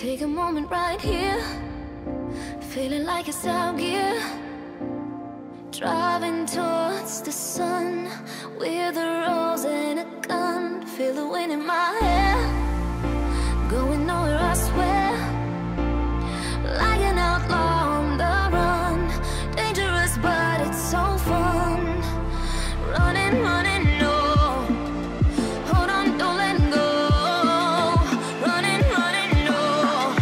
Take a moment right here, feeling like it's out gear. Driving towards the sun with a rose and a gun. Feel the wind in my hair, going nowhere I swear. Like an outlaw on the run, dangerous but it's so fun. Running, running, no. Hold on, don't let go. Running, running, no.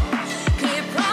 Keep running.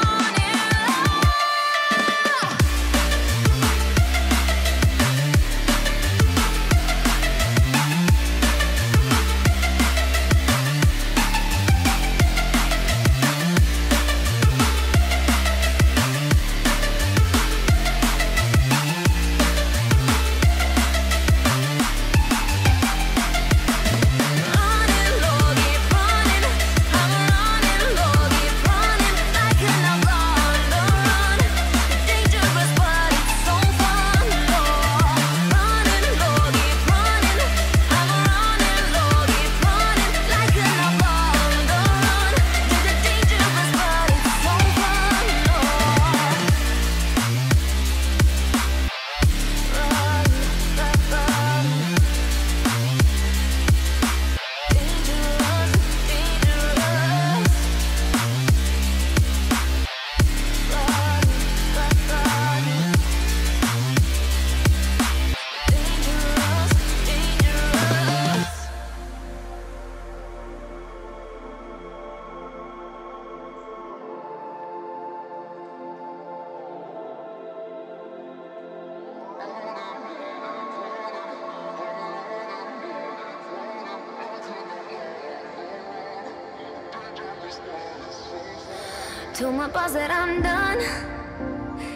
Told my boss that I'm done.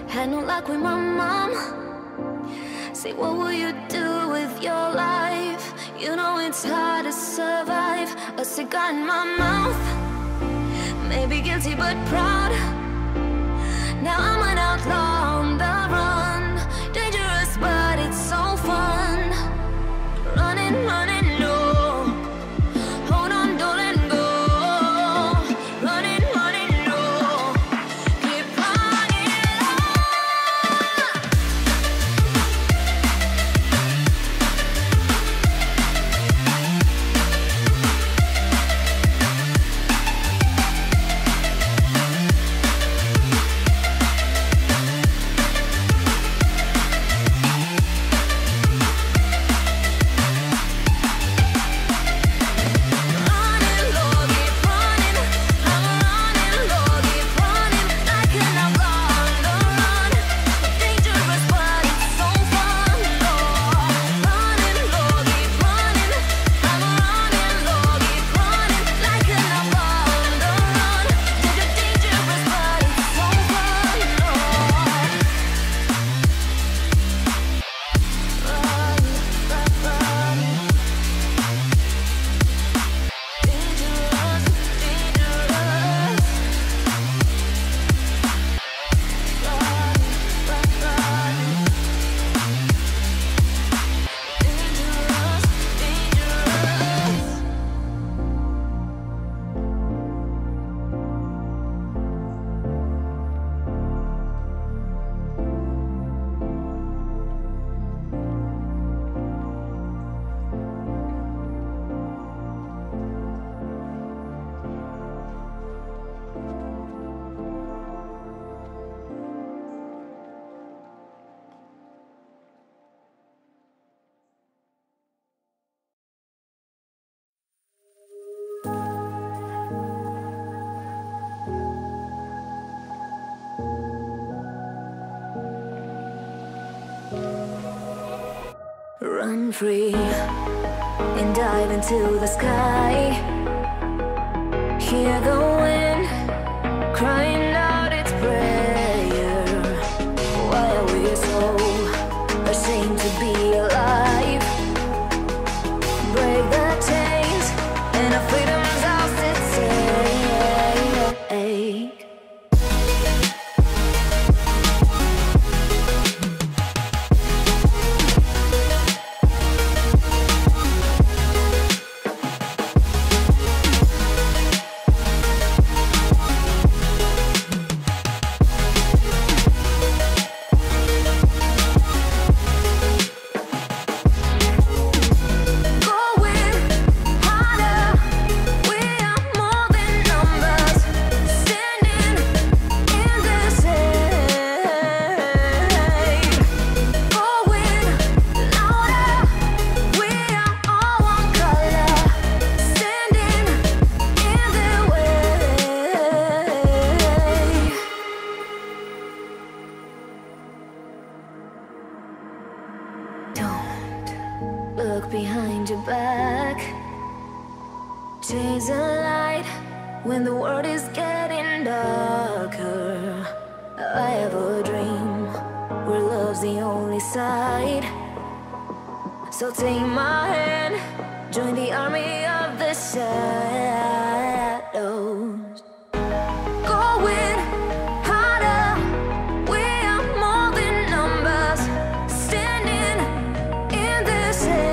Had no luck with my mom. Say, what will you do with your life? You know it's hard to survive. A cigar in my mouth, maybe guilty but proud. Now I'm an outlaw on the run. Dangerous but it's so fun. Running, running, no. Hold on, don't let go. Running, running, no. Keep running. Run free and dive into the sky. Hear the wind crying out its prayer. Why are we so ashamed to be alive? Break the chains and our freedom's ours to take. look behind your back. Chase a light when the world is getting darker. I have a dream where love's the only side. So take my hand, join the army of the shadows. Going harder, we are more than numbers, standing in the shade.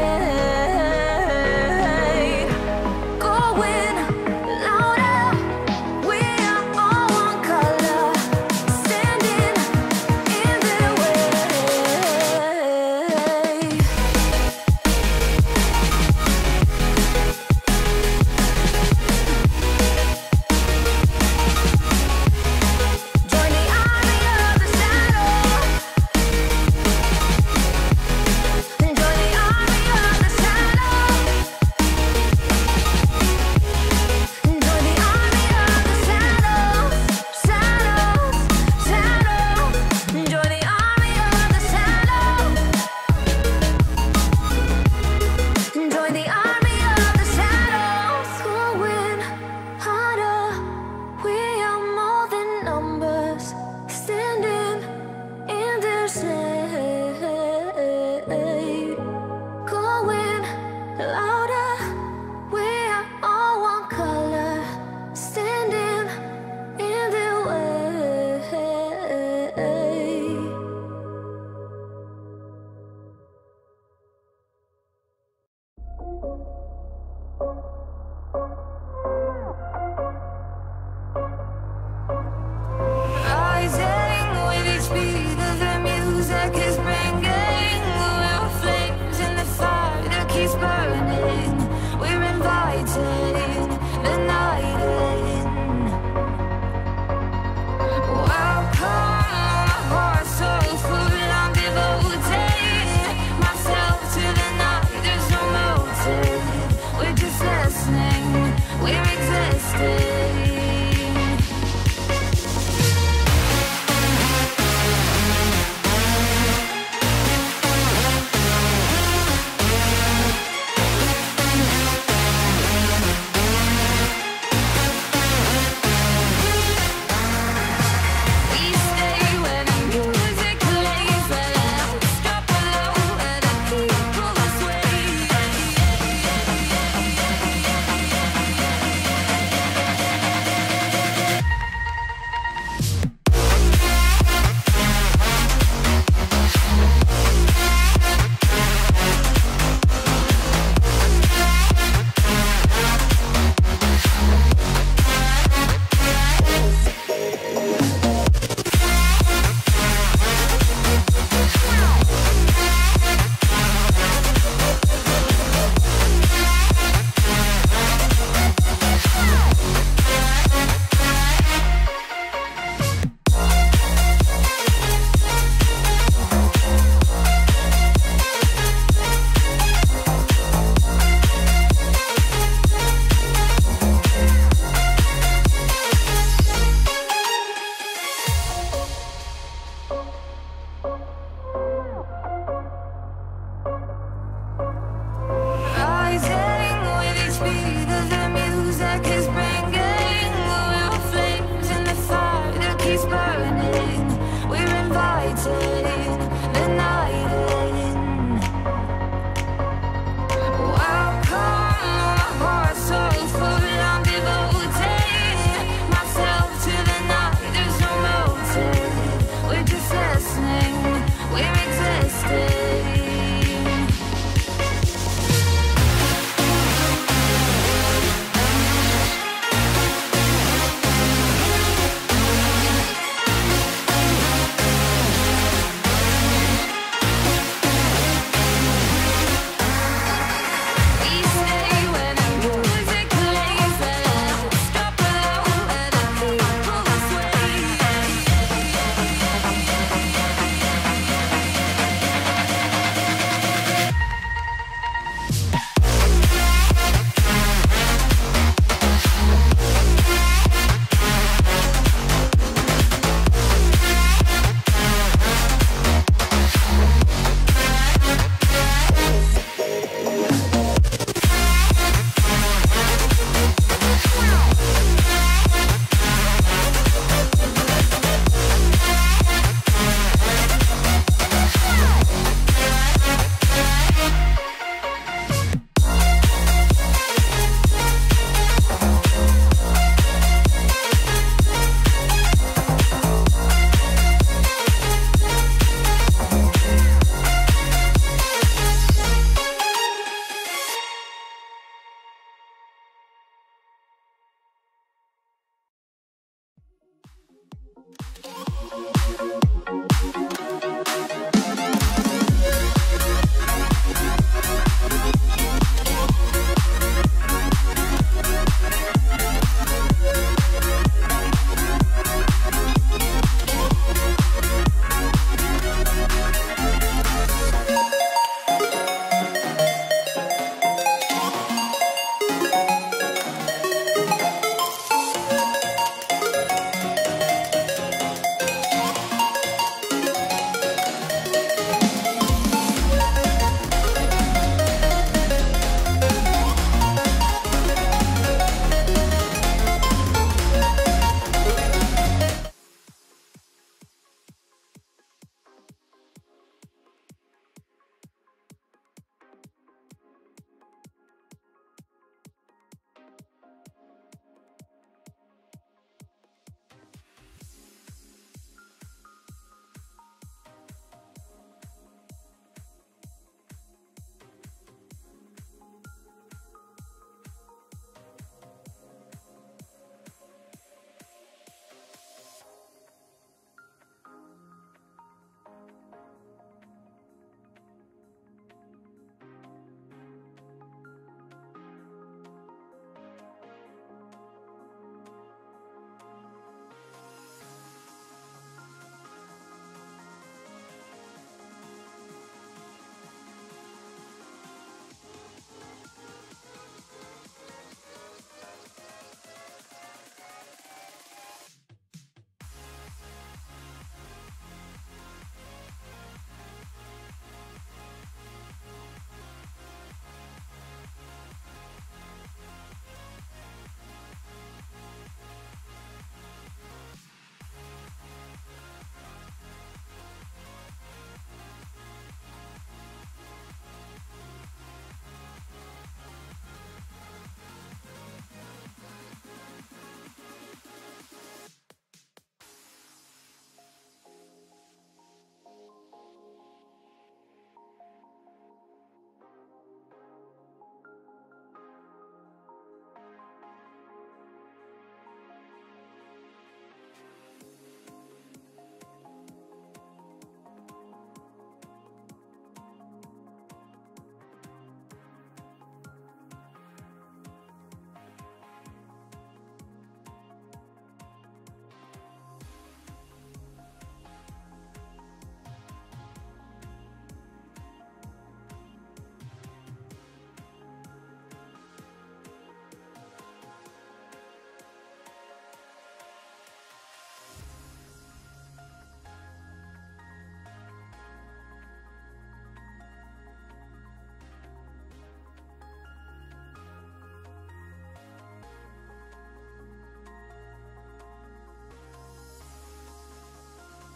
Going louder, we are all one color, standing in the way. Join the army of the shadows. Join the army of the shadows. Join the army of the shadows. Shadows, shadows. Join the army of the shadows. Join the army of the shadows. Going harder, we are more than numbers, standing in their shade. Going louder, we are all one color, standing in their way. Rising with each beat of the music is bringing. We're flames in the fire that keeps burning. We're inviting the night in. Welcome, my heart's so full. I'm devoting myself to the night. There's no motive.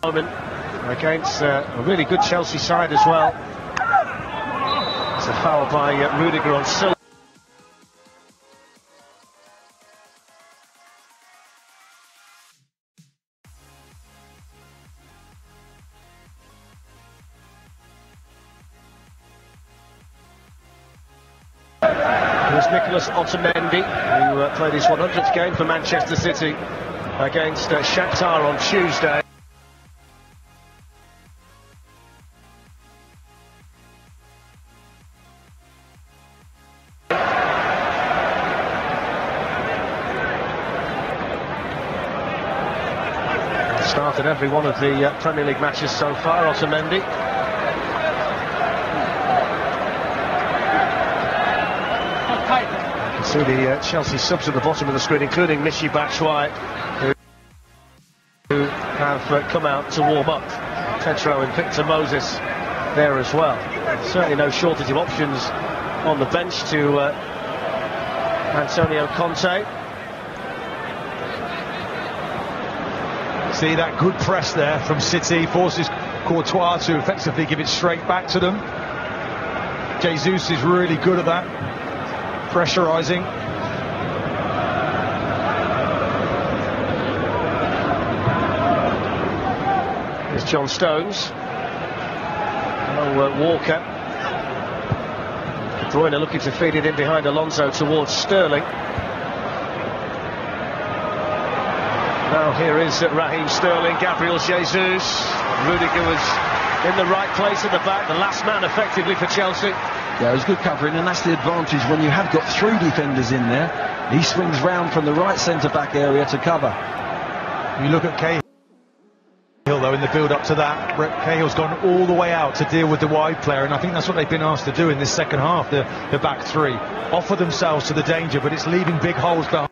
moment against a really good Chelsea side as well. It's a foul by Rudiger on Silva. Here's Nicholas Otamendi, who played his 100th game for Manchester City against Shakhtar on Tuesday. Started every one of the Premier League matches so far, Otamendi. You can see the Chelsea subs at the bottom of the screen, including Michy Batshuayi, who have come out to warm up. Tetro and Victor Moses there as well. Certainly no shortage of options on the bench to Antonio Conte. See that good press there from City, forces Courtois to effectively give it straight back to them. Jesus is really good at that, pressurising. Here's John Stones. Walker. De Bruyne looking to feed it in behind Alonso towards Sterling. Now here is Raheem Sterling, Gabriel Jesus. Rudiger was in the right place at the back, the last man effectively for Chelsea. Yeah, it was good covering, and that's the advantage when you have got three defenders in there. He swings round from the right centre-back area to cover. You look at Cahill though in the build-up to that. Cahill's gone all the way out to deal with the wide player, and I think that's what they've been asked to do in this second half, the back three. Offer themselves to the danger, but it's leaving big holes behind.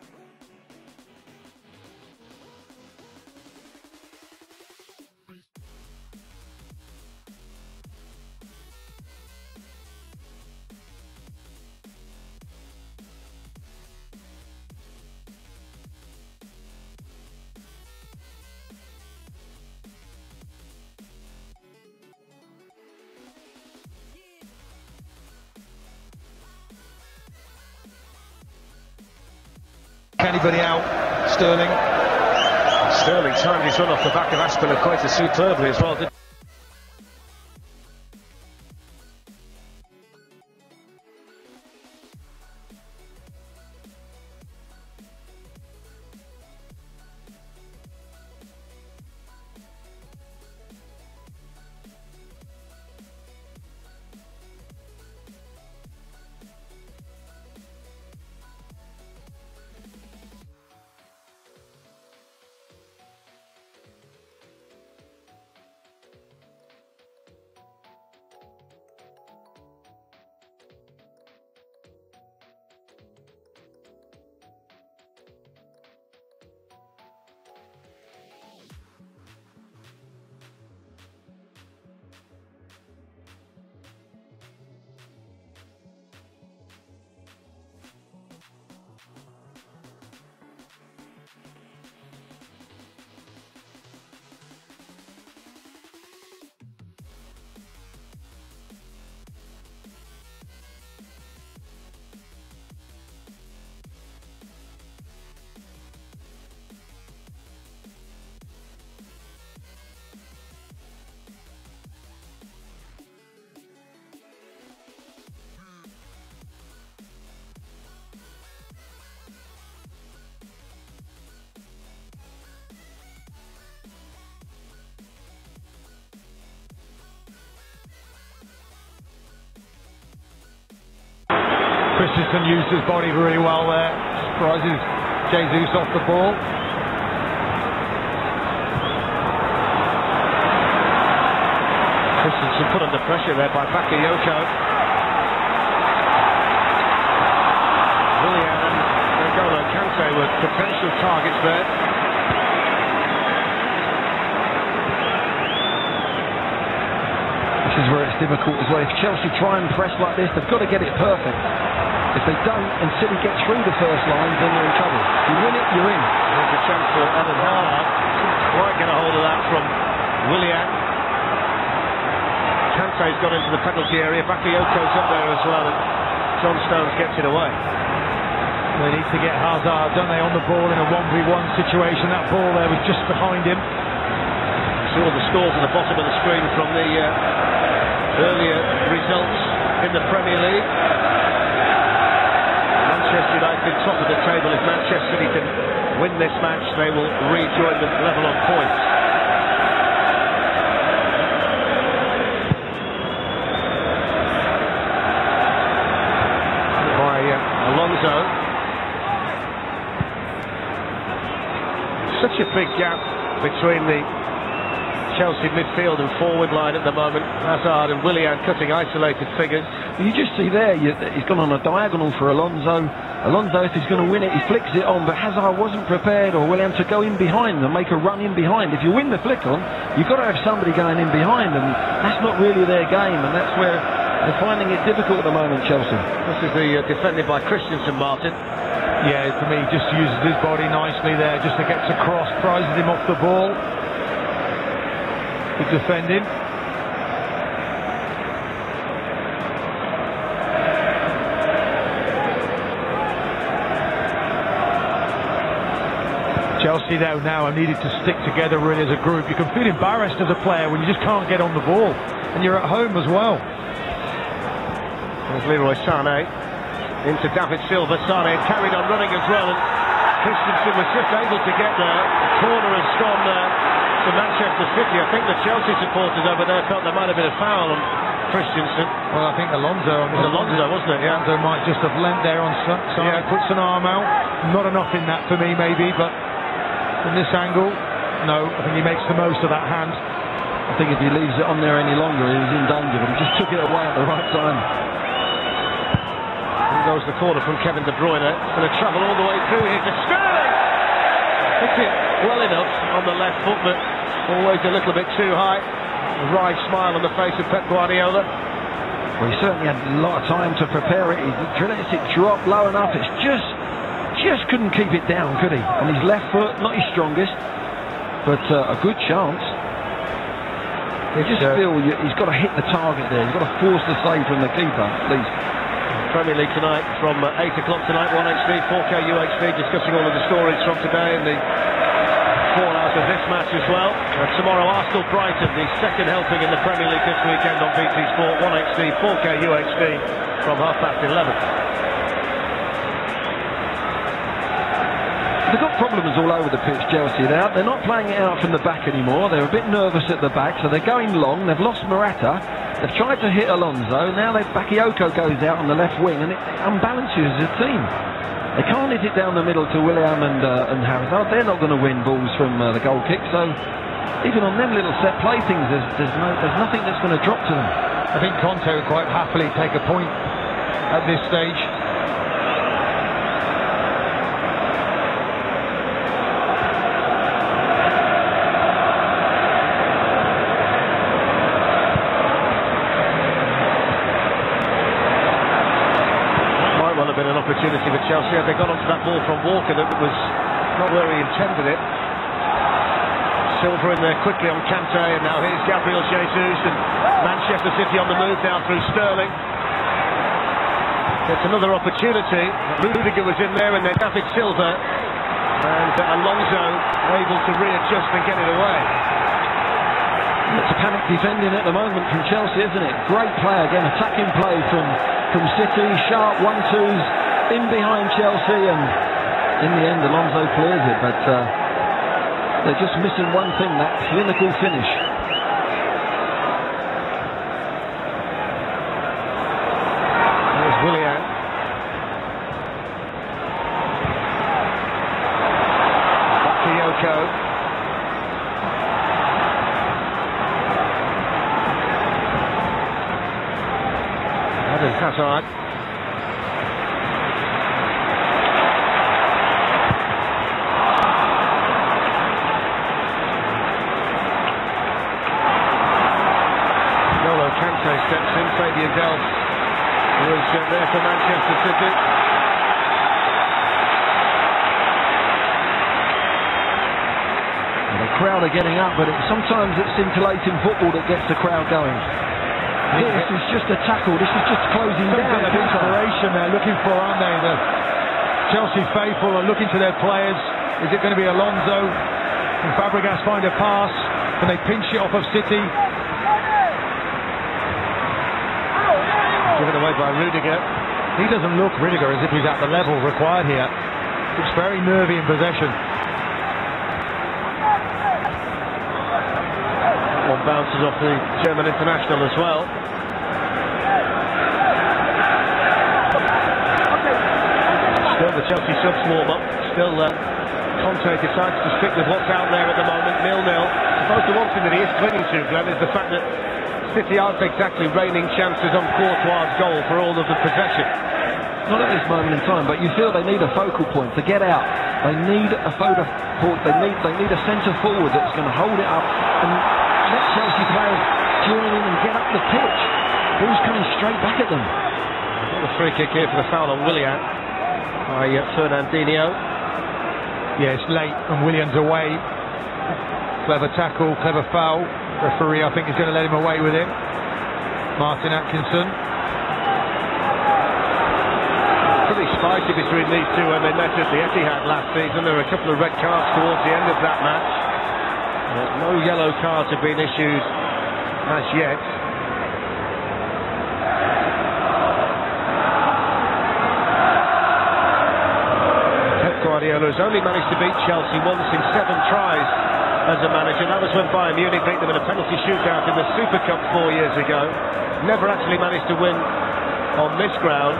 Anybody out? Sterling. Sterling timed his run off the back of Aspilicueta superbly as well, didn't he? Christensen used his body really well there. Surprises Jesus off the ball. Christensen put under pressure there by Bakayoko. Willian and N'Golo Kante were potential targets there. This is where it's difficult as well. If Chelsea try and press like this, they've got to get it perfect. If they don't, and City get through the first line, then they're in trouble. If you win it, you're in. There's a chance for Eden Hazard. Quite get a hold of that from Willian. Kante's got into the penalty area. Bakayoko's up there as well, and John Stones gets it away. They need to get Hazard, don't they, on the ball in a 1v1 situation. That ball there was just behind him. See all the scores at the bottom of the screen from the earlier results in the Premier League. Manchester United top of the table. If Manchester City can win this match, they will rejoin the level on points. By Alonso. Such a big gap between the Chelsea midfield and forward line at the moment. Hazard and Willian cutting isolated figures. You just see there, he's gone on a diagonal for Alonso. Alonso, if he's going to win it, he flicks it on, but Hazard wasn't prepared, or Willian, to go in behind and make a run in behind. If you win the flick on, you've got to have somebody going in behind, and that's not really their game, and that's where they're finding it difficult at the moment, Chelsea. This is the defended by Christensen, Martin. Yeah, for me, he just uses his body nicely there, just to get across, prizes him off the ball. Good defending. Chelsea now are needed to stick together really as a group. You can feel embarrassed as a player when you just can't get on the ball, and you're at home as well. There's Leroy Sané into David Silva. Sané carried on running as well, and Christensen was just able to get there. The corner has gone to Manchester City. I think the Chelsea supporters over there felt there might have been a foul on Christensen. Well, I think Alonso, wasn't it? Yeah. Alonso might just have lent there on Sané, puts an arm out. Not enough in that for me, maybe, but from this angle, no, I think he makes the most of that hand. I think if he leaves it on there any longer, he's in danger, but he just took it away at the right time. Here goes the corner from Kevin De Bruyne. It's going to travel all the way through here to Sterling. Hits it well enough on the left foot, but always a little bit too high. A wry smile on the face of Pep Guardiola. Well, he certainly had a lot of time to prepare it. He lets it drop low enough. It's just couldn't keep it down, could he? On his left foot, not his strongest, but a good chance. You just feel he's got to hit the target there. He's got to force the save from the keeper, at least. Premier League tonight from 8 o'clock tonight, 1HD, 4K UHD, discussing all of the stories from today and the fallout of this match as well. And tomorrow, Arsenal-Brighton, the second helping in the Premier League this weekend on BT Sport, 1HD, 4K UHD from 11:30. They've got problems all over the pitch, Chelsea. They're not playing it out from the back anymore. They're a bit nervous at the back, so they're going long. They've lost Morata. They've tried to hit Alonso. Now Bakayoko goes out on the left wing, and it unbalances the team. They can't hit it down the middle to Willian and Hazard. They're not going to win balls from the goal kick, so even on them little set play things, there's nothing that's going to drop to them. I think Conte would quite happily take a point at this stage. Opportunity for Chelsea. They got onto that ball from Walker that was not where he intended it. Silva in there quickly on Kante, and now here's Gabriel Jesus, and Manchester City on the move down through Sterling. It's another opportunity. Rudiger was in there, and then David Silva, and Alonso able to readjust and get it away. It's a panic defending at the moment from Chelsea, isn't it? Great play again, attacking play from City, sharp 1-2s in behind Chelsea, and in the end Alonso clears it, but they're just missing one thing, that clinical finish. There's Willian. Bakayoko. That is Hazard. Steps in, Fabian Delph was there for Manchester City. Well, they crowd are getting up, but sometimes it's scintillating football that gets the crowd going. This is just a tackle. This is just closing down. A bit of inspiration they're looking for, aren't they? The Chelsea faithful are looking to their players. Is it going to be Alonso? Can Fabregas find a pass? Can they pinch it off of City? Given away by Rudiger. He doesn't look, Rudiger, as if he's at the level required here. It's very nervy in possession. One bounces off the German international as well. Still the Chelsea subs warm up. Still Conte decides to stick with what's out there at the moment. 0-0. I suppose the one thing that he is clinging to, Glenn, is the fact that City aren't exactly raining chances on Courtois' goal for all of the possession. Not at this moment in time, but you feel they need a focal point to get out. They need a focal point. They need a centre forward that's going to hold it up and let Chelsea players join in and get up the pitch. Ball's coming straight back at them. A free kick here for the foul on Willian by Fernandinho. Yeah, it's late and Willian's away. Clever tackle, clever foul. Referee, I think, is going to let him away with it. Martin Atkinson. Pretty spicy between these two when they met at the Etihad last season. There were a couple of red cards towards the end of that match. No yellow cards have been issued as yet. Pep Guardiola has only managed to beat Chelsea once in 7 tries as a manager. That was when Bayern Munich beat them in a penalty shootout in the Super Cup 4 years ago. Never actually managed to win on this ground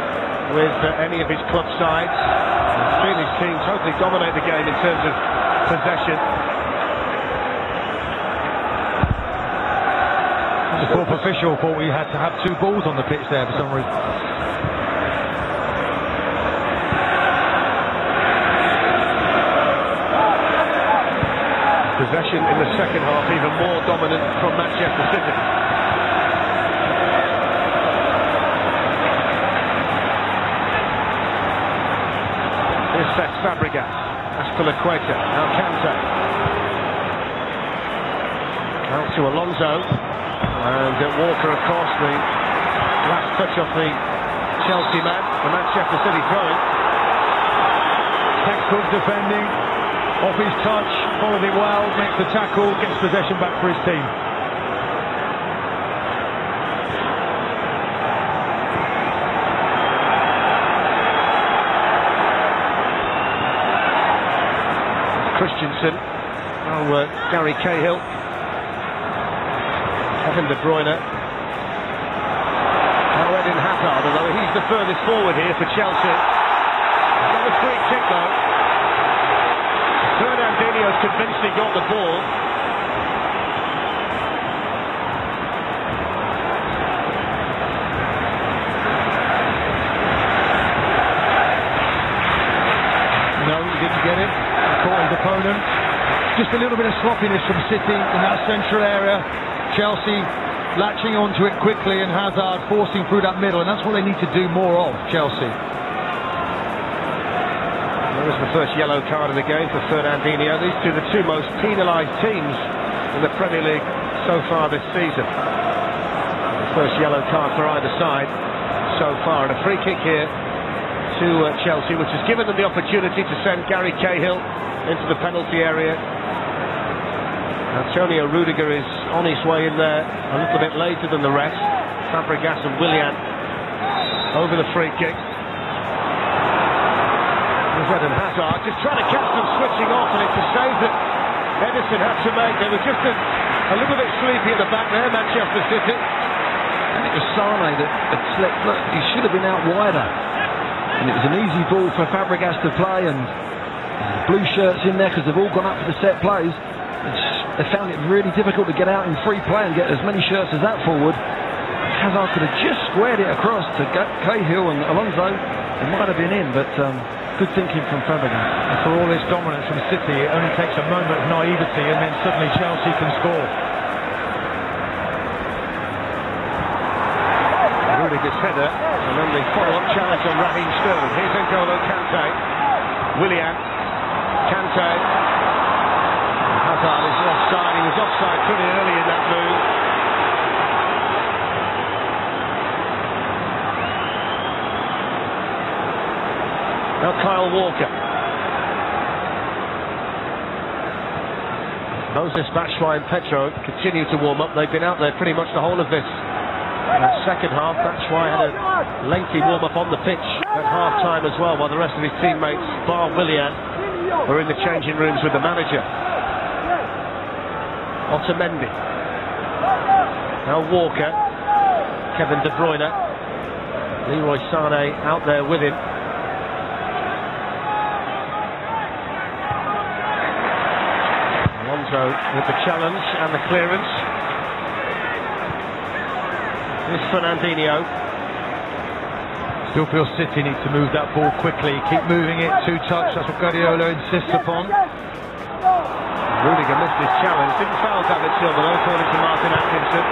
with any of his club sides. He's seen his team totally dominate the game in terms of possession. The fourth official thought we had to have 2 balls on the pitch there for some reason. Possession in the second half even more dominant from Manchester City. Here's Cesc Fabregas, Azpilicueta, now Kante. Out to Alonso, and Walker across the last touch of the Chelsea man, the Manchester City throwing. Textbook defending. Off his touch, followed it well, makes the tackle, gets possession back for his team. Christensen, now Gary Cahill, Kevin De Bruyne, now Eden Hazard, although he's the furthest forward here for Chelsea. Got a free kick though. Fernandinho's convinced he got the ball. No, he didn't get it. He caught his opponent. Just a little bit of sloppiness from City in that central area. Chelsea latching onto it quickly and Hazard forcing through that middle, and that's what they need to do more of, Chelsea. That was the first yellow card of the game for Fernandinho. These two are the 2 most penalised teams in the Premier League so far this season. The first yellow card for either side so far. And a free kick here to Chelsea, which has given them the opportunity to send Gary Cahill into the penalty area. Antonio Rudiger is on his way in there a little bit later than the rest. Fabregas and Willian over the free kick. Eden Hazard just trying to catch them switching off, and it's a save that Edison had to make. They were just a little bit sleepy at the back there, Manchester City. And it was Sane that had slipped. Look, he should have been out wider. And it was an easy ball for Fabregas to play, and blue shirts in there because they've all gone up for the set plays. They found it really difficult to get out in free play and get as many shirts as that forward. Hazard could have just squared it across to Cahill and Alonso. It might have been in, but good thinking from Fabregas. And for all this dominance from City, it only takes a moment of naivety and then suddenly Chelsea can score. Rudiger's header, and then the follow-up challenge on Raheem Sterling. Here's N'Golo Kante. Willian. Kante. Hazard is lost Now Kyle Walker. Moses, Batshuayi and Petro continue to warm up. They've been out there pretty much the whole of this second half. Batshuayi had a lengthy warm-up on the pitch at half-time as well, while the rest of his teammates, bar Willian, were in the changing rooms with the manager. Otamendi. Now Walker. Kevin De Bruyne. Leroy Sané out there with him. Alonso with the challenge and the clearance. Here's Fernandinho. Still feels City need to move that ball quickly. Keep moving it, 2-touch, that's what Guardiola insists upon. Rudiger missed his challenge. Didn't foul David Silva though, according to Martin Atkinson.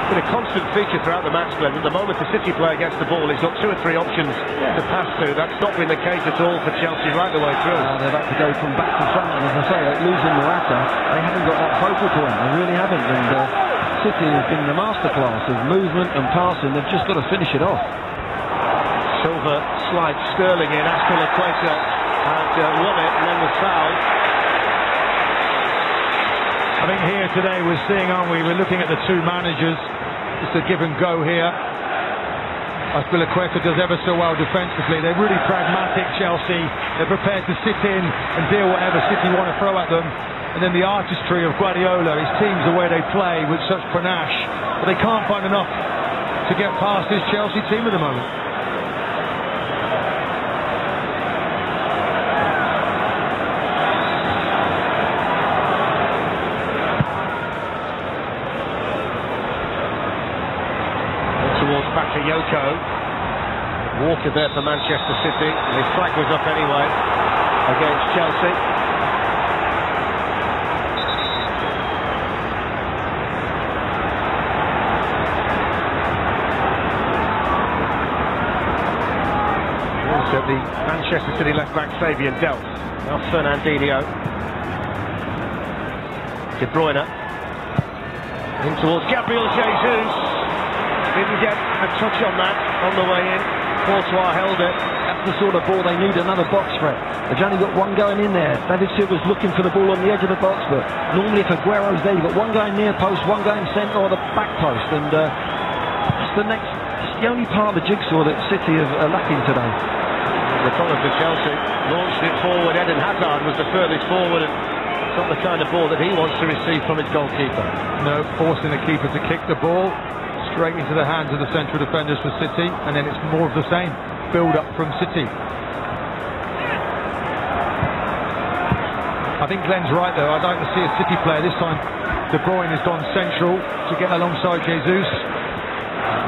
Been a constant feature throughout the match, Glenn. At the moment the City player gets the ball, he's got 2 or 3 options to pass to. That's not been the case at all for Chelsea right the way through. They've had to go from back to front, and as I say, losing Morata, they haven't got that focal point. They really haven't. And City has been the masterclass of movement and passing. They've just got to finish it off. Silva slides Sterling in, Azpilicueta had won it and then was fouled. I think here today we're seeing, aren't we, we're looking at the 2 managers. It's a give and go here. Azpilicueta does ever so well defensively. They're really pragmatic, Chelsea. They're prepared to sit in and deal whatever City want to throw at them. And then the artistry of Guardiola, his teams, the way they play with such panache. But they can't find enough to get past this Chelsea team at the moment. Back to Yoko. Walker there for Manchester City. His flag was up anyway against Chelsea. Also the Manchester City left-back Fabian Delph. Now Fernandinho. De Bruyne. In towards Gabriel Jesus. Didn't get a touch on that on the way in. Courtois held it. That's the sort of ball they need, another box threat. They've only got one going in there. David Silva's looking for the ball on the edge of the box, but normally if Aguero's there, you've got one going near post, one going centre or the back post, and that's the only part of the jigsaw that City are lacking today. The problem for Chelsea, launched it forward. Eden Hazard was the furthest forward, and it's not the kind of ball that he wants to receive from his goalkeeper. No, forcing the keeper to kick the ball straight into the hands of the central defenders for City, and then it's more of the same build up from City. I think Glenn's right though. I'd like to see a City player this time. De Bruyne has gone central to get alongside Jesus.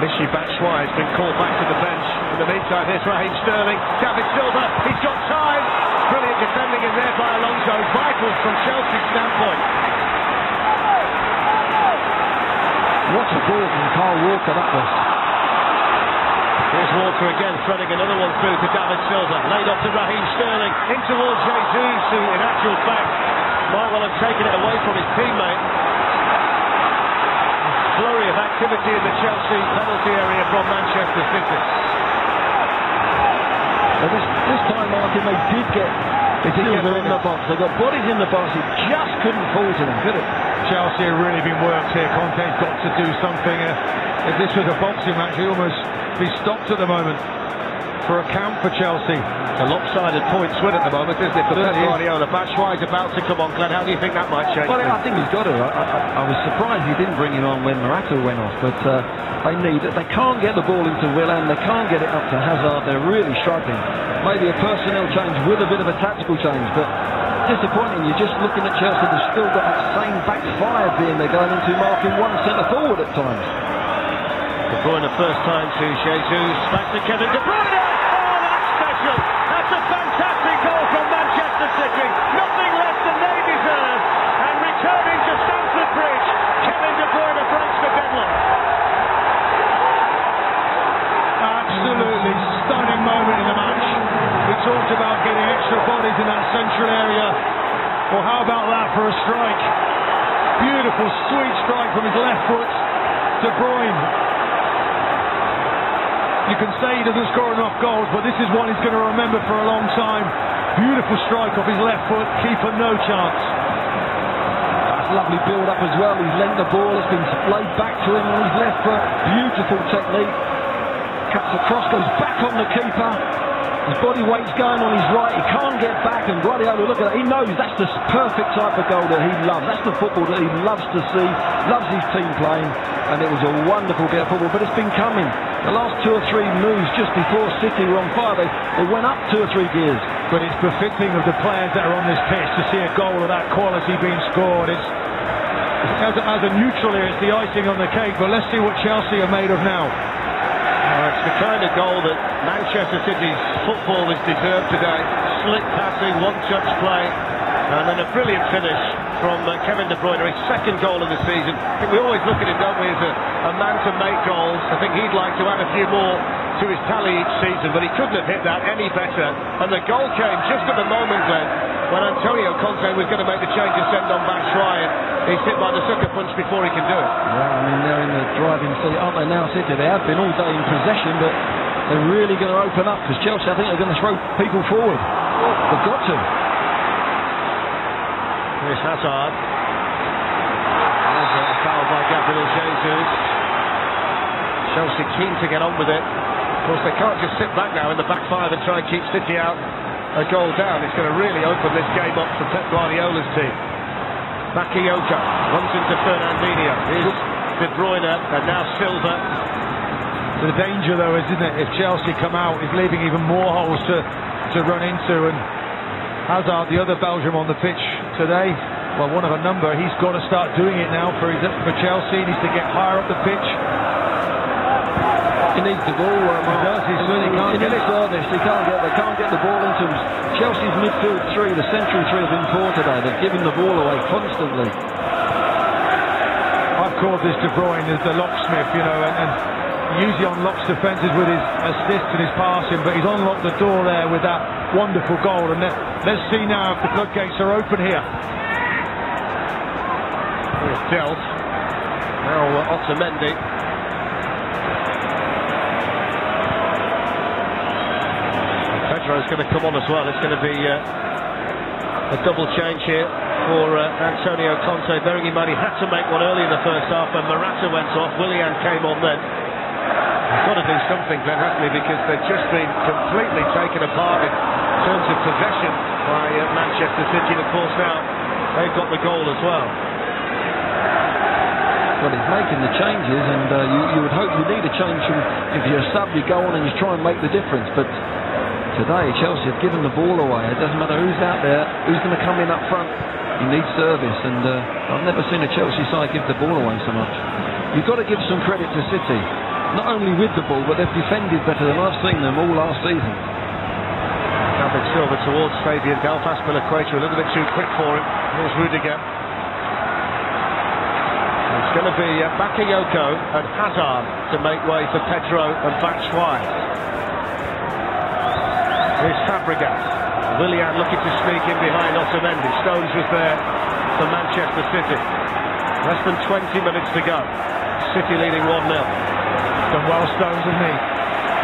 Michy Batshuayi has been called back to the bench. In the meantime, here's Raheem Sterling. David Silva, he's got time. Brilliant defending in there by Alonso. Vital from Chelsea's standpoint. What a ball from Kyle Walker that was. Here's Walker again, threading another one through to David Silva. Laid off to Raheem Sterling, in towards Jesus, who in actual fact might well have taken it away from his teammate. A flurry of activity in the Chelsea penalty area from Manchester City. Well, this time, Martin, they did get Silva in the box. They got bodies in the box. It just couldn't fall to them, could it? Chelsea have really been worked here. Conte's got to do something. If this was a boxing match, he'd almost be stopped at the moment for a count for Chelsea. A lopsided point swing at the moment, isn't it, for Pep Guardiola? Batshuayi's about to come on, Glenn. How do you think that might change? Well, I think he's got to. I was surprised he didn't bring him on when Morata went off, but they can't get the ball into Willian, they can't get it up to Hazard. They're really struggling. Maybe a personnel change with a bit of a tactical change, but disappointing. You're just looking at Chelsea, they've still got that same back five being they're going into, marking one centre forward at times. De Bruyne first time to Jesus, back to Kevin De Bruyne. Oh, that's special. That's a fantastic goal from Manchester City. Nothing less than they deserve. And returning to Stamford Bridge, Kevin De Bruyne breaks the deadlock. Absolutely stunning moment in the match. We talked about getting extra bodies in that central area. Well, how about that for a strike? Beautiful, sweet strike from his left foot. De Bruyne. You can say he doesn't score enough goals, but this is one he's going to remember for a long time. Beautiful strike off his left foot, keeper no chance. That's lovely build-up as well. He's lent the ball, it's been laid back to him on his left foot. Beautiful technique. Cuts across, goes back on the keeper. His body weight's going on his right, he can't get back, and Guardiola, look at that, he knows that's the perfect type of goal that he loves. That's the football that he loves to see, loves his team playing, and it was a wonderful bit of football, but it's been coming. The last 2 or 3 moves just before City were on fire, they went up 2 or 3 gears. But it's befitting of the players that are on this pitch to see a goal of that quality being scored. It's as a neutral here, it's the icing on the cake, but let's see what Chelsea are made of now. It's the kind of goal that Manchester City's football has deserved today. Slick passing, one-touch play, and then a brilliant finish from Kevin De Bruyne, his second goal of the season. I think we always look at him, don't we, as a man to make goals. I think he'd like to add a few more to his tally each season, but he couldn't have hit that any better. And the goal came just at the moment, Glenn, when Antonio Conte was going to make the change and send on Batshuayi, and he's hit by the sucker punch before he can do it. Yeah, I mean, they're in the driving seat, aren't they now, City? They have been all day in possession, but they're really going to open up, because Chelsea, I think, are going to throw people forward. They've got to. Here's Hazard. There's a foul by Gabriel Jesus. Chelsea keen to get on with it. Of course, they can't just sit back now in the back five and try and keep City out a goal down. It's going to really open this game up for Pep Guardiola's team. Bakayoko runs into Fernandinho. Here's De Bruyne, and now Silva. The danger, though, isn't it? If Chelsea come out, is leaving even more holes to run into. And Hazard, the other Belgium on the pitch today, well, one of a number, he's got to start doing it now for Chelsea. He needs to get higher up the pitch. He needs the ball. He does. He can't get it. Service. They can't get the ball into him. Chelsea's midfield three, the central three, have been poor today. They've given the ball away constantly. I've called this De Bruyne as the locksmith, you know, and usually unlocks defences with his assists and his passing, but he's unlocked the door there with that wonderful goal. And let's see now if the floodgates are open here. Here's Delph. Now Otamendi. Pedro's going to come on as well. It's going to be a double change here for Antonio Conte. Bearing in mind he had to make one early in the first half, and Morata went off. Willian came on then. He's got to do something then, hasn't he? Because they've just been completely taken apart in terms of possession by Manchester City. And of course now they've got the goal as well. Well, he's making the changes, and you would hope you need a change from, if you're a sub, you go on and you try and make the difference. But today Chelsea have given the ball away. It doesn't matter who's out there, who's going to come in up front. You need service, and I've never seen a Chelsea side give the ball away so much. You've got to give some credit to City, not only with the ball, but they've defended better than I've seen them all last season. David Silva towards Fabian Delph. Aspilicueta a little bit too quick for him. Here's Rudiger. It's going to be Bakayoko and Hazard to make way for Pedro and Batshuayi. Here's Fabregas. Willian looking to sneak in behind Otamendi. Stones was there for Manchester City. Less than 20 minutes to go. City leading 1-0. Done well, Stones, hasn't he?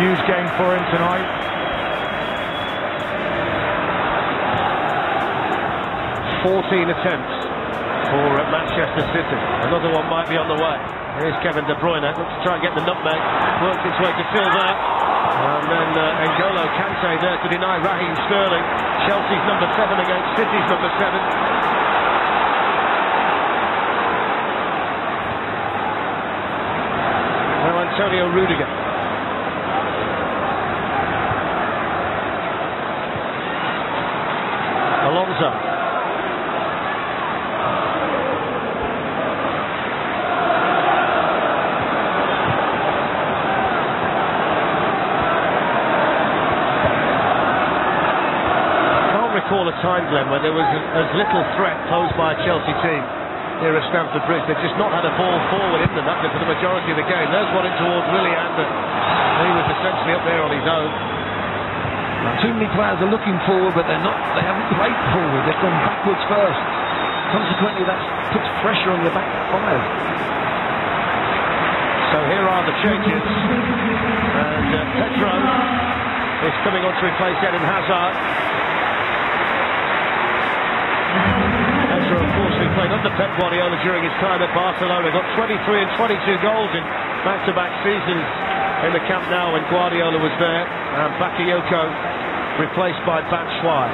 Huge game for him tonight. "14 attempts for Manchester City. Another one might be on the way. Here's Kevin De Bruyne. Looks to try and get the nutmeg. Works its way to Silva. And then N'Golo Kante there to deny Raheem Sterling. Chelsea's number 7 against City's number 7. Now Antonio Rudiger. Alonso. Recall a time, Glenn, where there was as little threat posed by a Chelsea team here at Stamford Bridge. They've just not had a ball forward in them for the majority of the game. There's one in towards Willian, but he was essentially up there on his own. Now, too many players are looking forward, but they haven't played forward. They've gone backwards first. Consequently, that puts pressure on your back five. here are the changes. And Pedro is coming on to replace Eden Hazard. Pedro, of course, who played under Pep Guardiola during his time at Barcelona, got 23 and 22 goals in back-to-back seasons in the Camp Nou when Guardiola was there. And Bakayoko replaced by Batshuayi.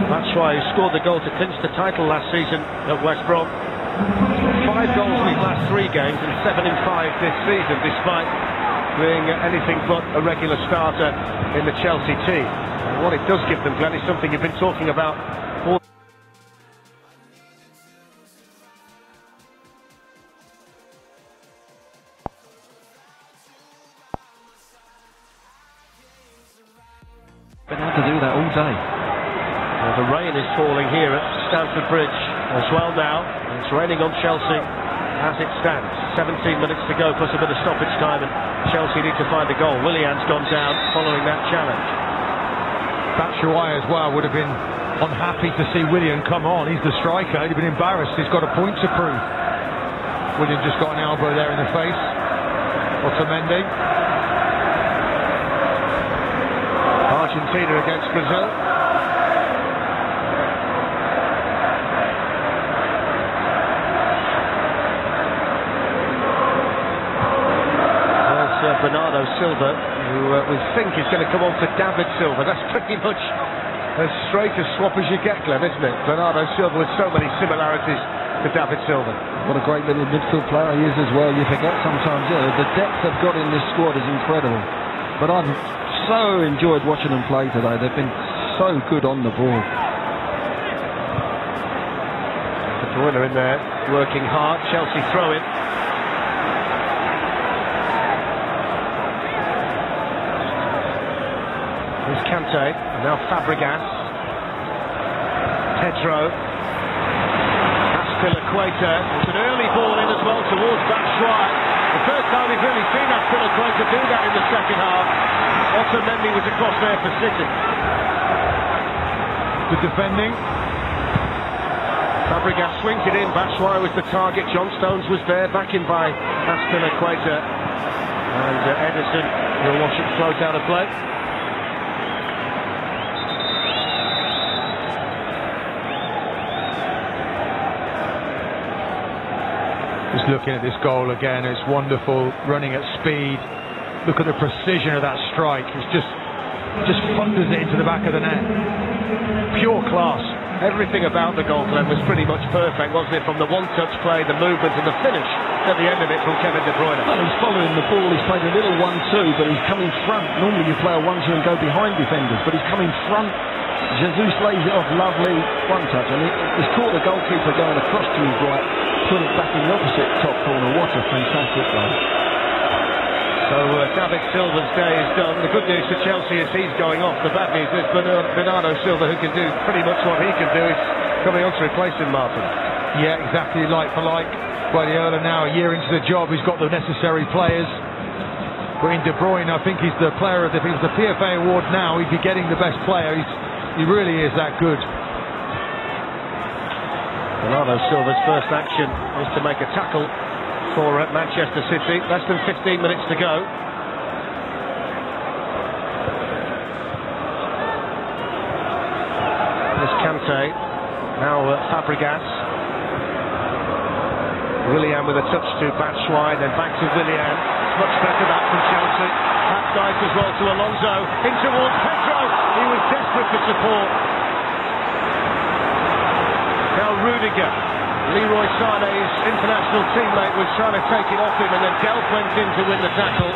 Batshuayi scored the goal to clinch the title last season at West Brom. 5 goals in his last 3 games and 7 in 5 this season, despite being anything but a regular starter in the Chelsea team. And what it does give them, Glenn, is something you've been talking about all. Been able to do that all day. Well, the rain is falling here at Stamford Bridge as well now. It's raining on Chelsea as it stands. 17 minutes to go, plus a bit of stoppage time, and Chelsea need to find a goal. Willian's gone down following that challenge. Batshuayi as well would have been unhappy to see Willian come on. He's the striker. He'd have been embarrassed. He's got a point to prove. Willian just got an elbow there in the face. Otamendi. Argentina against Brazil. There's Bernardo Silva, who we think is going to come on for David Silva. That's pretty much as straight a swap as you get, Glenn, isn't it? Bernardo Silva with so many similarities to David Silva. What a great little midfield player he is as well. You forget sometimes, the depth they've got in this squad is incredible. But I've so enjoyed watching them play today. They've been so good on the ball. De Bruyne in there, working hard. Chelsea throw it. Here's Kante, now Fabregas. Pedro. Aspilicueta. It's an early ball in as well towards Batshuayi. The first time we've really seen Aspilicueta do that in the second half. Otamendi was across there for City. Good defending. Fabregas swings it in. Batshuayi was the target. John Stones was there, backing by Aspilicueta. And Ederson will watch it float out of play. Just looking at this goal again, it's wonderful, running at speed. Look at the precision of that strike. It's just thunders it into the back of the net. Pure class. Everything about the goal, Glenn, was pretty much perfect, wasn't it? From the one-touch play, the movement and the finish at the end of it from Kevin De Bruyne. Well, he's following the ball. He's played a little 1-2, but he's coming front. Normally you play a 1-2 and go behind defenders, but he's coming front. Jesus lays it off, lovely one-touch, and he's caught the goalkeeper going across to his right, put it back in the opposite top corner. What a fantastic goal. So David Silva's day is done. The good news for Chelsea is he's going off. The bad news is Bernardo Silva, who can do pretty much what he can do, is coming on to replace him, Martin. Yeah, exactly, like for like. Guardiola now, a year into the job, he's got the necessary players. But in De Bruyne, I think he's the player of the... If he was the PFA award now, he'd be getting the best player. He really is that good. Bernardo Silva's first action is to make a tackle for Manchester City. Less than 15 minutes to go. There's Kante. Now Fabregas. Willian with a touch to Batshuayi, then back to Willian. Much better that from Chelsea. That dive as well to Alonso. In towards Pedro. He was desperate for support. Now Rudiger. Leroy Sané's international teammate was trying to take it off him, and then Delp went in to win the tackle.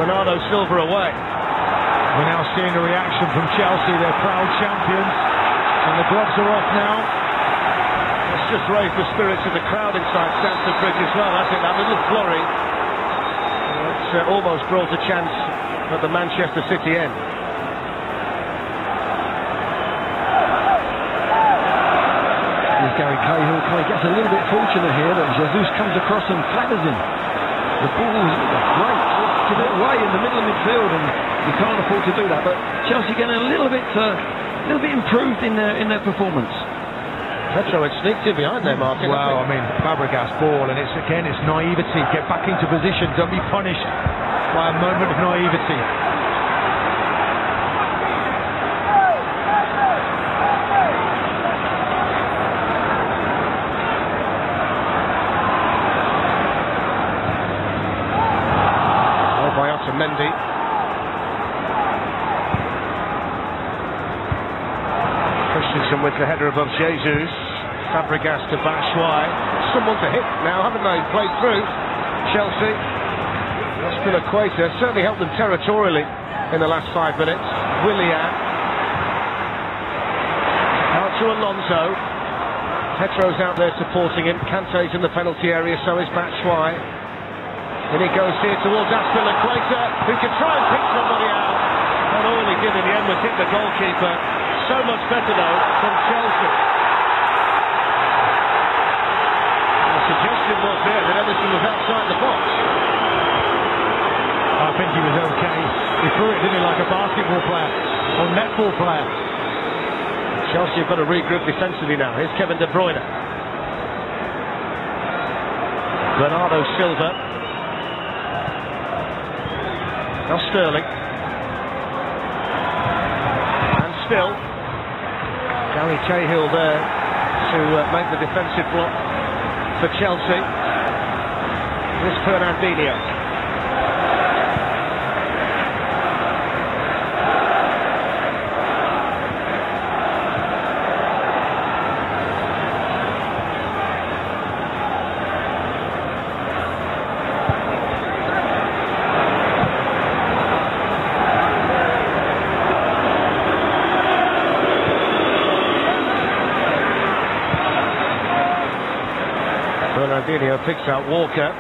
Bernardo Silva away. We're now seeing a reaction from Chelsea. They're proud champions, and the gloves are off now. Let's just raise the spirits of the crowd inside Stamford Bridge as well. I think that little flurry it's almost brought a chance at the Manchester City end. Gary Cahill gets a little bit fortunate here that Jesus comes across and flatters him. The ball is great, give it away in the middle of midfield, and you can't afford to do that. But Chelsea getting a little bit improved in their performance. Petro had sneaked in behind there, Martin. Well, I mean, Fabregas ball, and it's naivety. Get back into position. Don't be punished by a moment of naivety. Mendy. Christensen with the header above Jesus. Fabregas to Batshuayi. Someone to hit now, haven't they? Played through. Chelsea. Aspilicueta certainly helped them territorially in the last 5 minutes. Willian. Out to Alonso. Petro's out there supporting him. Kante's in the penalty area, so is Batshuayi. And he goes here towards Aspilicueta, who can try and pick somebody out. And all he did in the end was hit the goalkeeper. So much better, though, from Chelsea. The suggestion was there that Ederson was outside the box. I think he was okay. He threw it, didn't he, like a basketball player or netball player. Chelsea have got to regroup defensively now. Here's Kevin De Bruyne. Bernardo Silva. Now Sterling. And still Gary Cahill there to make the defensive block for Chelsea. Here's Fernandinho. Fernandinho picks out Walker.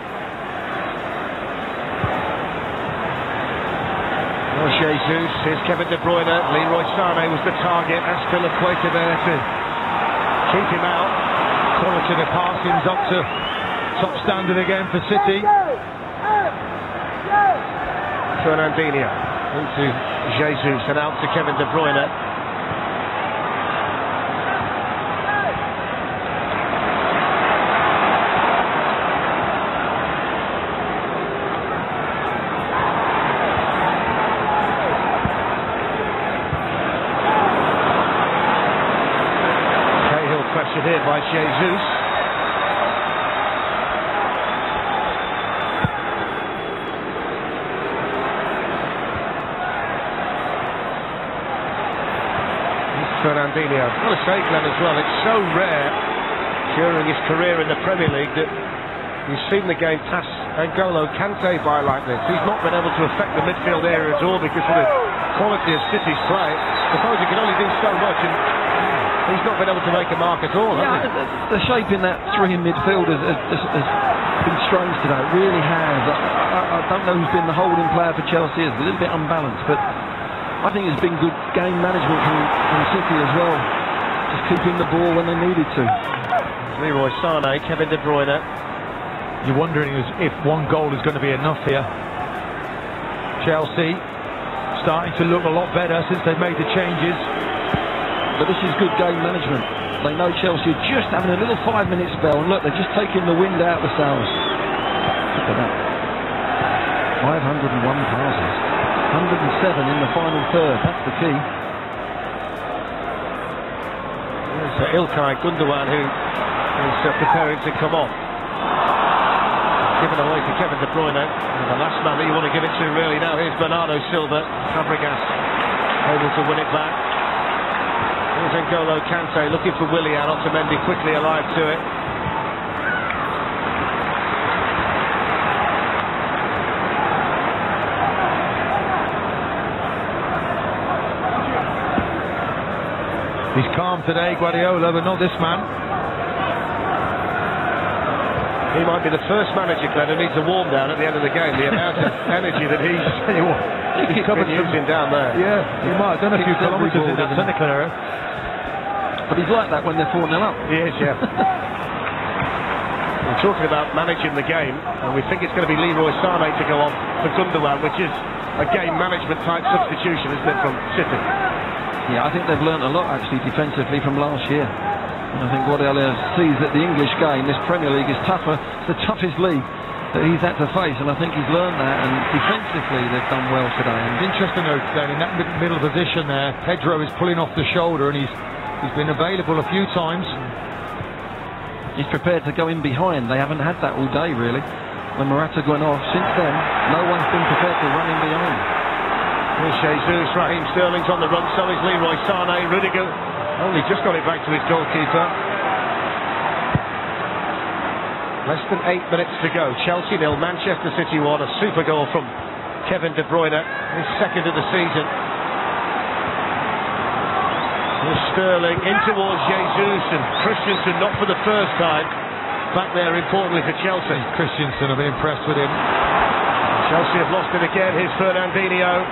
Oh, Jesus. Here's Kevin De Bruyne. Leroy Sané was the target. Aspilicueta there to keep him out. Quality of the passing's up to top standard again for City. Fernandinho into Jesus and out to Kevin De Bruyne. Here by Jesus. Fernandinho. What a save, Glenn, as well. It's so rare during his career in the Premier League that you've seen the game pass N'Golo Kante by like this. He's not been able to affect the midfield area at all because of the quality of City's play. I suppose he can only do so much, and he's not been able to make a mark at all. Yeah, the shape in that three in midfield has been strange today. It really has. I don't know who's been the holding player for Chelsea. It's a little bit unbalanced, but I think it's been good game management from City as well. Just keeping the ball when they needed to. Leroy Sané, Kevin De Bruyne. You're wondering if one goal is going to be enough here. Chelsea starting to look a lot better since they've made the changes. But this is good game management. They know Chelsea are just having a little 5-minute spell, and look, they're just taking the wind out of the sails. Look at that. 501 passes. 107 in the final third. That's the key. There's Ilkay Gundogan, who is preparing to come on. Given away to Kevin De Bruyne. And the last man that you want to give it to really now. Here's Bernardo Silva. Fabregas able to win it back. Here's N'Golo Kante looking for Willian. Otamendi quickly alive to it. He's calm today, Guardiola, but not this man. He might be the first manager, Glenn, who needs a warm down at the end of the game. The amount of energy that he's been using down there. Yeah, he might have done a few kilometres in that technical area. But he's like that when they're 4-0 up. He is, yeah. We're talking about managing the game, and we think it's going to be Leroy Sané to go on for Gundogan, which is a game management type substitution, isn't it, from City? Yeah, I think they've learnt a lot actually defensively from last year. And I think Guardiola sees that the English game, this Premier League, is tougher. It's the toughest league that he's had to face, and I think he's learned that, and defensively they've done well today. And it's interesting though, Glenn, in that middle position there, Pedro is pulling off the shoulder, and he's been available a few times. He's prepared to go in behind. They haven't had that all day, really. When Morata went off, since then, no one's been prepared to run in behind. Here's Jesus, Raheem Sterling's on the run, so is Leroy Sané. Rudiger only just got it back to his goalkeeper. Less than 8 minutes to go. Chelsea 0, Manchester City 1. A super goal from Kevin De Bruyne, his second of the season. Here's Sterling in towards Jesus, and Christensen not for the first time. Back there importantly for Chelsea. Christensen, I've been impressed with him. Chelsea have lost it again. Here's Fernandinho.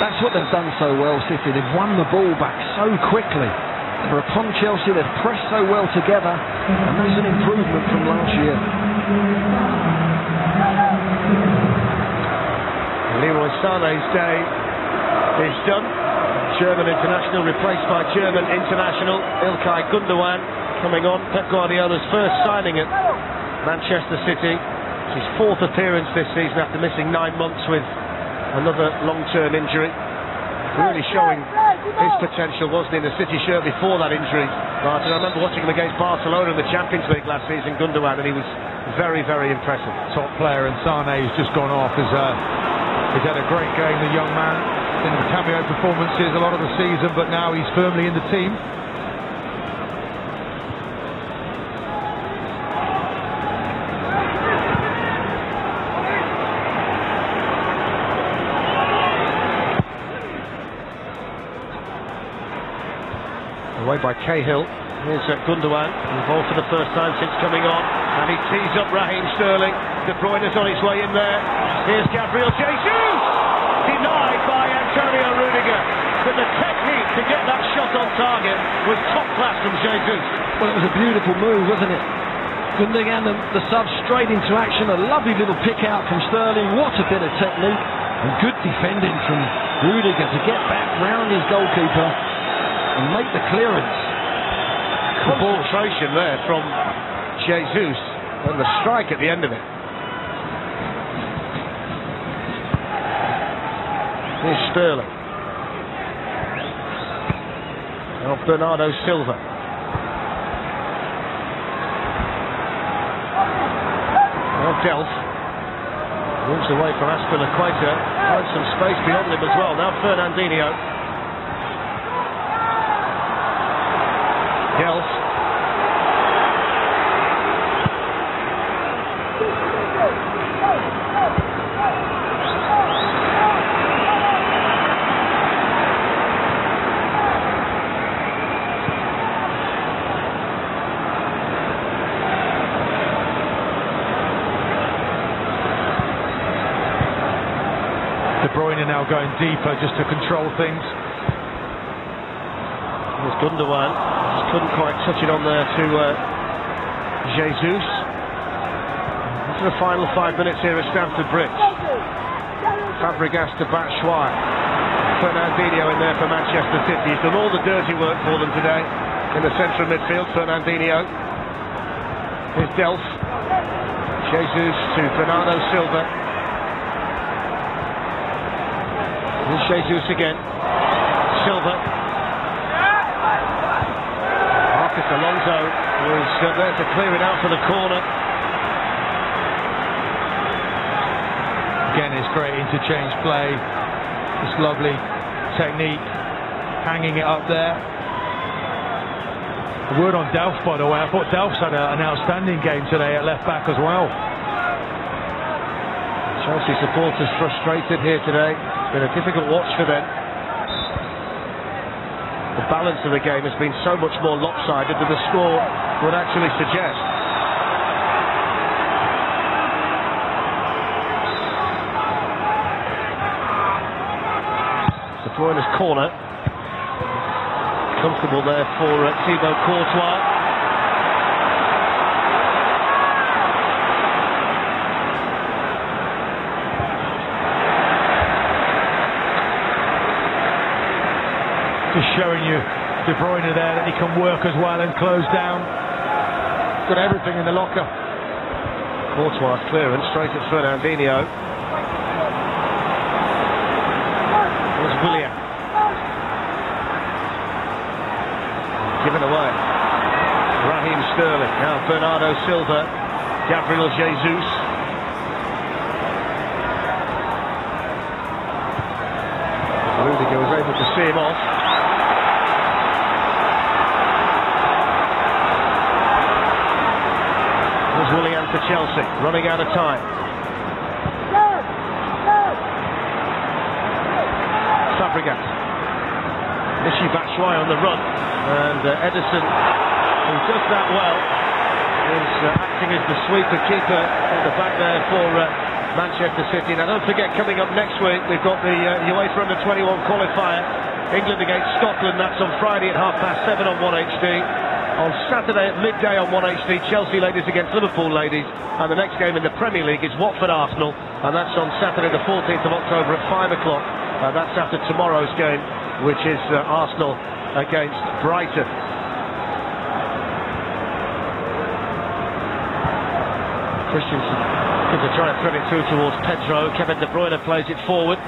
That's what they've done so well, City. They've won the ball back so quickly. They're upon Chelsea, they've pressed so well together, and that's an improvement from last year. Leroy Sané's day is done. German international replaced by German international Ilkay Gundogan coming on. Pep Guardiola's first signing at Manchester City. It's his 4th appearance this season after missing 9 months with another long-term injury. Really showing his potential, wasn't he, in the City shirt before that injury, Martin. I remember watching him against Barcelona in the Champions League last season, Gundogan, and he was very, very impressive. Top player, and Sané has just gone off. He's had a great game, the young man. In the cameo performances a lot of the season, but now he's firmly in the team. Away by Cahill. Here's Gundogan, involved for the first time since coming on, and he tees up Raheem Sterling. De Bruyne's on his way in there. Here's Gabriel Jesus! Denied by Antonio Rudiger. But the technique to get that shot on target was top class from Jesus. Well, it was a beautiful move, wasn't it? Gundogan, the sub straight into action. A lovely little pick out from Sterling. What a bit of technique. And good defending from Rudiger to get back round his goalkeeper and make the clearance. Concentration there from Jesus, and the strike at the end of it. Here's Sterling. Now Bernardo Silva. Now Delph moves away from Aspilicueta. Finds some space beyond him as well. Now Fernandinho. Delph. De Bruyne now going deeper just to control things. There's Gundogan. Just couldn't quite touch it on there to Jesus. Into the final 5 minutes here at Stamford Bridge. Fabregas to Batshuayi. Fernandinho in there for Manchester City. He's done all the dirty work for them today in the centre of midfield. Fernandinho. Here's Delph. Jesus to Bernardo Silva. Here's Jesus again. Silva. Marcus Alonso was there to clear it out for the corner. Again, it's great interchange play. It's lovely technique, hanging it up there. A word on Delph, by the way. I thought Delph's had an outstanding game today at left back as well. Chelsea supporters frustrated here today. It's been a difficult watch for them. The balance of the game has been so much more lopsided than the score would actually suggest. De Bruyne's corner. Comfortable there for Thibaut Courtois. Just showing you De Bruyne there that he can work as well and close down. Got everything in the locker. Courtois clearance straight at Fernandinho. There's Willian. Given away. Raheem Sterling. Now Bernardo Silva. Gabriel Jesus. Rudiger was able to see him off. There's Willian for Chelsea, running out of time. Fabregas. Michy Batshuayi on the run, and Ederson, who does that well, is acting as the sweeper keeper at the back there for Manchester City. Now don't forget, coming up next week we've got the UEFA Under-21 qualifier, England against Scotland. That's on Friday at 7:30 on 1HD. On Saturday at midday on 1HD, Chelsea ladies against Liverpool ladies, and the next game in the Premier League is Watford Arsenal, and that's on Saturday the 14th of October at 5 o'clock. That's after tomorrow's game, which is Arsenal against Brighton. Christensen going to try and thread it through towards Pedro. Kevin De Bruyne plays it forward.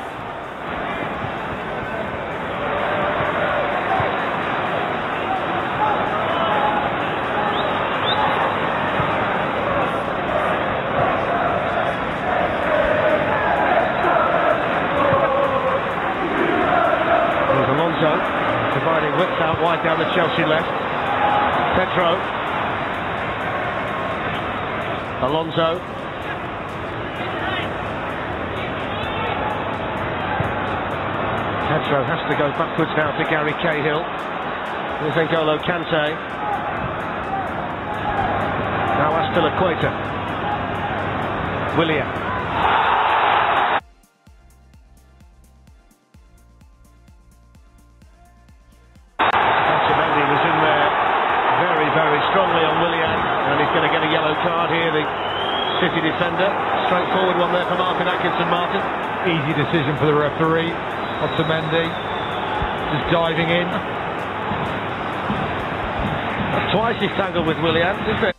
There's Alonso providing width out wide down the Chelsea left. Pedro. Alonso. Pedro has to go backwards now to Gary Cahill. There's N'Golo Kante. Now Azpilicueta. Willian. Otamendi was in there very, very strongly on Willian, and he's going to get a yellow card here, the City defender. Straightforward one there for Martin Atkinson. Martin. Easy decision for the referee. Otamendi just diving in. Twice he's tangled with Willian, isn't it?